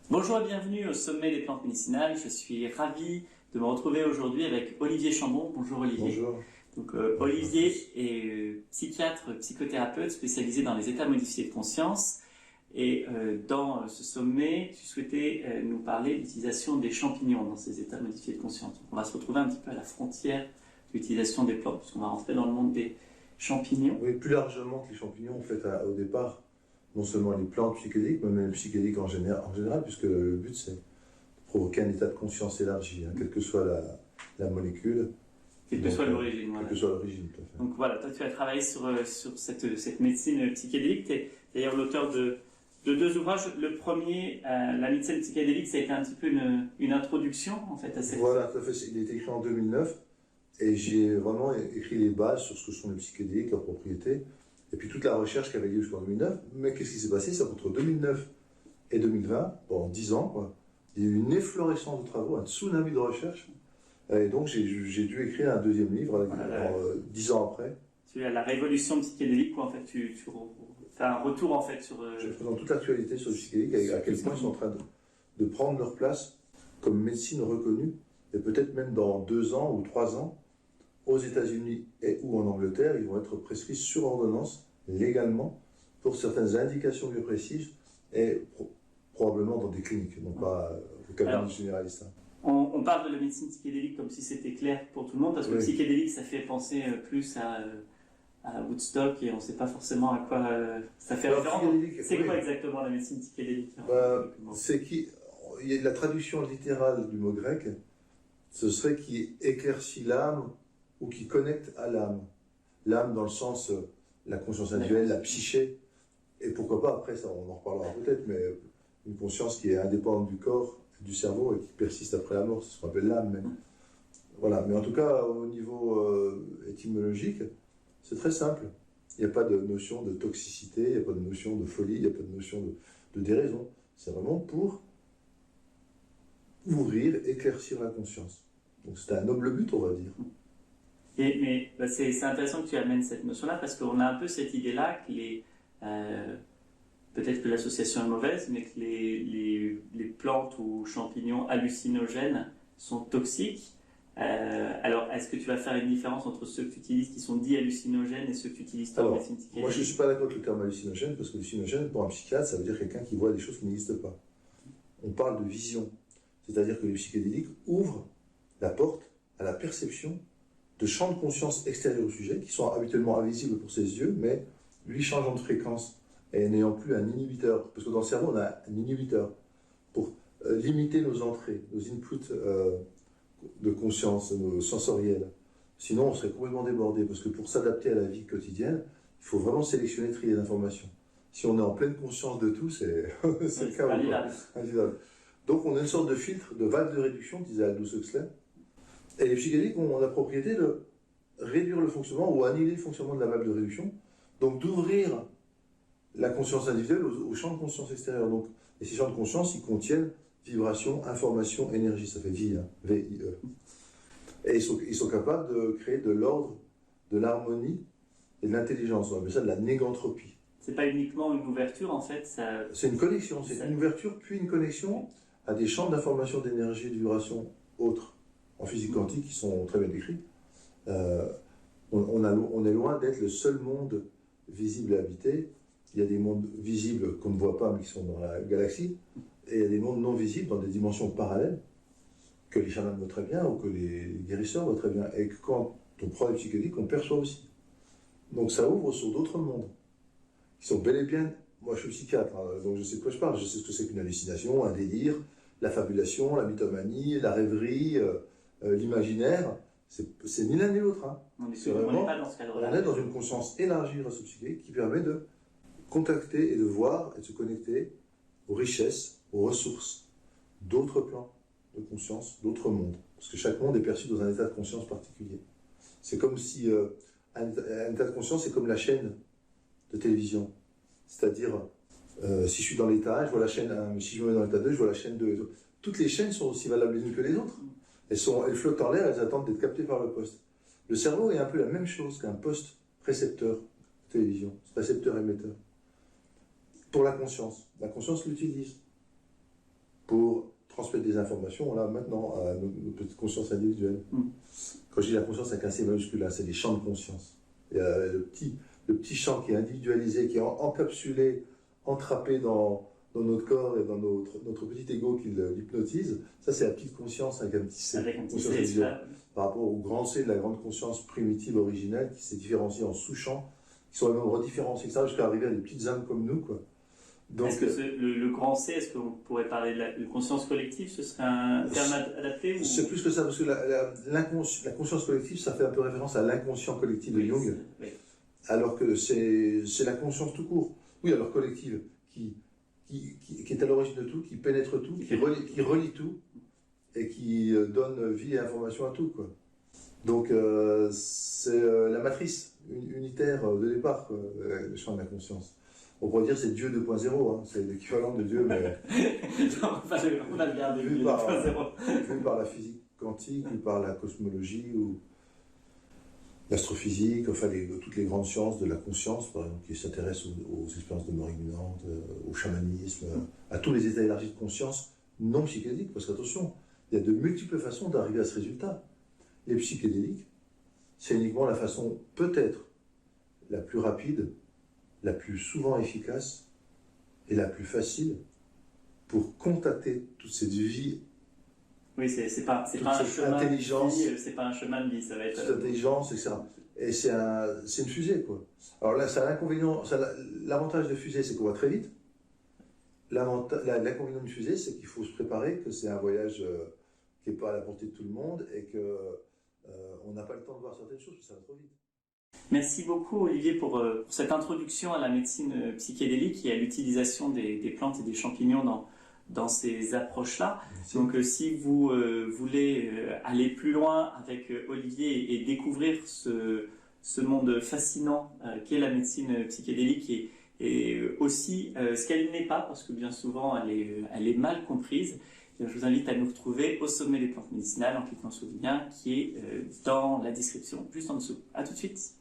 Bonjour et bienvenue au sommet des plantes médicinales. Je suis ravi de me retrouver aujourd'hui avec Olivier Chambon. Bonjour Olivier. Bonjour. Donc, Olivier est psychiatre, psychothérapeute spécialisé dans les états modifiés de conscience. Et dans ce sommet, tu souhaitais nous parler de l'utilisation des champignons dans ces états modifiés de conscience. Donc, on va se retrouver un petit peu à la frontière de l'utilisation des plantes, puisqu'on va rentrer dans le monde des champignons. Oui, plus largement que les champignons, en fait, au départ, non seulement les plantes psychédéliques, mais même les psychédéliques en général, puisque le but c'est de provoquer un état de conscience élargi, quelle que soit la molécule. Quelle que soit l'origine. Quelle Voilà. que soit l'origine, tout à fait. Donc voilà, toi tu as travaillé sur cette médecine psychédélique. Tu es d'ailleurs l'auteur de deux ouvrages. Le premier, la médecine psychédélique, ça a été un petit peu une introduction en fait à cette... Voilà, tout à fait. Il a été écrit en 2009 et j'ai vraiment écrit les bases sur ce que sont les psychédéliques, leurs propriétés, et puis toute la recherche qui avait lieu jusqu'en 2009. Mais qu'est-ce qui s'est passé? C'est qu'entre 2009 et 2020, pendant 10 ans, quoi, il y a eu une efflorescence de travaux, un tsunami de recherche. Et donc j'ai dû écrire un deuxième livre 10 ans après. Tu as la révolution psychédélique, quoi, en fait, tu fais un retour en fait sur... Je présente toute l'actualité sur le psychédélique, à quel point ils sont en train de prendre leur place comme médecine reconnue, et peut-être même dans 2 ans ou 3 ans, aux États-Unis ou en Angleterre, ils vont être prescrits sur ordonnance, légalement, pour certaines indications bien précises, et probablement dans des cliniques, non pas au cabinet généraliste. On parle de la médecine psychédélique comme si c'était clair pour tout le monde, parce que le psychédélique, ça fait penser plus à Woodstock, et on ne sait pas forcément à quoi ça fait référence. C'est quoi exactement la médecine psychédélique? La traduction littérale du mot grec, ce serait qui éclaircit l'âme ou qui connecte à l'âme. L'âme dans le sens, la conscience individuelle, la psyché, et pourquoi pas, après ça on en reparlera peut-être, mais une conscience qui est indépendante du corps, du cerveau et qui persiste après la mort, c'est ce qu'on appelle l'âme même. Voilà, mais en tout cas au niveau étymologique, c'est très simple. Il n'y a pas de notion de toxicité, il n'y a pas de notion de folie, il n'y a pas de notion de déraison. C'est vraiment pour ouvrir, éclaircir la conscience. Donc c'est un noble but, on va dire. Mais c'est intéressant que tu amènes cette notion-là, parce qu'on a un peu cette idée-là que peut-être que l'association est mauvaise, mais que les plantes ou champignons hallucinogènes sont toxiques. Alors, est-ce que tu vas faire une différence entre ceux que tu utilises qui sont dits hallucinogènes et ceux que tu utilises en médecine psychédélique? Moi, je ne suis pas d'accord avec le terme hallucinogène, parce que hallucinogène, pour un psychiatre, ça veut dire quelqu'un qui voit des choses qui n'existent pas. On parle de vision, c'est-à-dire que les psychédéliques ouvrent la porte à la perception de champs de conscience extérieurs au sujet, qui sont habituellement invisibles pour ses yeux, mais lui changeant de fréquence et n'ayant plus un inhibiteur, parce que dans le cerveau, on a un inhibiteur pour limiter nos entrées, nos inputs de conscience, nos sensoriels. Sinon, on serait complètement débordé, parce que pour s'adapter à la vie quotidienne, il faut vraiment sélectionner, trier l'information. Si on est en pleine conscience de tout, c'est le cas. Invivable. Donc, on a une sorte de filtre, de valve de réduction, disait Aldous Huxley. Et les psychédéliques ont la propriété de réduire le fonctionnement ou annihiler le fonctionnement de la valve de réduction, donc d'ouvrir la conscience individuelle aux champs de conscience extérieurs. Donc, et ces champs de conscience, ils contiennent vibration, information, énergie. Ça fait vie, V-I-E. Et ils sont capables de créer de l'ordre, de l'harmonie et de l'intelligence. On appelle ça de la négantropie. C'est pas uniquement une ouverture, en fait. C'est une connexion. C'est une ouverture, puis une connexion à des champs d'information, d'énergie et de vibration autres, en physique quantique, qui sont très bien décrits. On est loin d'être le seul monde visible et habité. Il y a des mondes visibles qu'on ne voit pas, mais qui sont dans la galaxie. Et il y a des mondes non visibles dans des dimensions parallèles, que les chamans voient très bien, ou que les guérisseurs voient très bien. Et que quand on prend les psychédéliques, on perçoit aussi. Donc ça ouvre sur d'autres mondes, qui sont bel et bien... Moi, je suis psychiatre, donc je sais de quoi je parle. Je sais ce que c'est qu'une hallucination, un délire, la fabulation, la mythomanie, la rêverie, l'imaginaire. C'est ni l'un ni l'autre. On n'est pas dans ce cadre-là. On est dans une conscience élargie grâce au psychédélique qui permet de contacter et de voir et de se connecter aux richesses, aux ressources d'autres plans de conscience, d'autres mondes. Parce que chaque monde est perçu dans un état de conscience particulier. C'est comme si un état de conscience, c'est comme la chaîne de télévision. C'est-à-dire, si je suis dans l'état 1, je vois la chaîne 1, mais si je me mets dans l'état 2, je vois la chaîne 2. Toutes les chaînes sont aussi valables les unes que les autres. Elles flottent en l'air, elles attendent d'être captées par le poste. Le cerveau est un peu la même chose qu'un poste récepteur de télévision, récepteur-émetteur. Pour la conscience l'utilise. transmettre des informations, là, maintenant, à nos petites consciences individuelles. Quand je dis la conscience avec un C majuscule, là, c'est des champs de conscience. Il y a le petit champ qui est individualisé, qui est encapsulé, entrappé dans notre corps et dans notre petit ego qui l'hypnotise. Ça, c'est la petite conscience avec un petit C. Avec un petit conscience C, individuelle. Par rapport au grand C de la grande conscience primitive originelle qui s'est différenciée en sous-champs, qui sont même redifférenciés, etc., jusqu'à arriver à des petites âmes comme nous, quoi. Est-ce que le grand C, est-ce qu'on pourrait parler de conscience collective? Ce serait un terme adapté ou... C'est plus que ça, parce que la conscience collective, ça fait un peu référence à l'inconscient collectif de Jung, alors que c'est la conscience tout court. Oui, alors collective, qui est à l'origine de tout, qui pénètre tout, qui relie tout, et qui donne vie et information à tout, quoi. Donc, c'est la matrice unitaire de départ, quoi, le champ de la conscience. On pourrait dire que c'est Dieu 2.0, hein, c'est l'équivalent de Dieu, mais on va le garder, vu par la physique quantique, ou par la cosmologie, ou l'astrophysique, enfin toutes les grandes sciences de la conscience, par exemple, qui s'intéressent aux expériences de mort imminente, au chamanisme, à tous les états élargis de conscience non psychédéliques, parce qu'attention, il y a de multiples façons d'arriver à ce résultat. Les psychédéliques, c'est uniquement la façon peut-être la plus rapide, la plus souvent efficace et la plus facile pour contacter toute cette vie. Oui, c'est pas un chemin intelligence, de vie, c'est pas un chemin de vie, ça va être... Cette intelligence, etc. Et c'est une fusée, quoi. Alors là, ça a l'inconvénient, l'avantage de fusée, c'est qu'on va très vite. L'inconvénient d'une fusée, c'est qu'il faut se préparer, que c'est un voyage qui n'est pas à la portée de tout le monde et qu'on n'a pas le temps de voir certaines choses, parce que ça va trop vite. Merci beaucoup Olivier pour cette introduction à la médecine psychédélique et à l'utilisation des plantes et des champignons dans ces approches-là. Donc si vous voulez aller plus loin avec Olivier et découvrir ce monde fascinant qu'est la médecine psychédélique et aussi ce qu'elle n'est pas, parce que bien souvent elle est mal comprise, je vous invite à nous retrouver au sommet des plantes médicinales en cliquant sur le lien qui est dans la description juste en dessous. À tout de suite.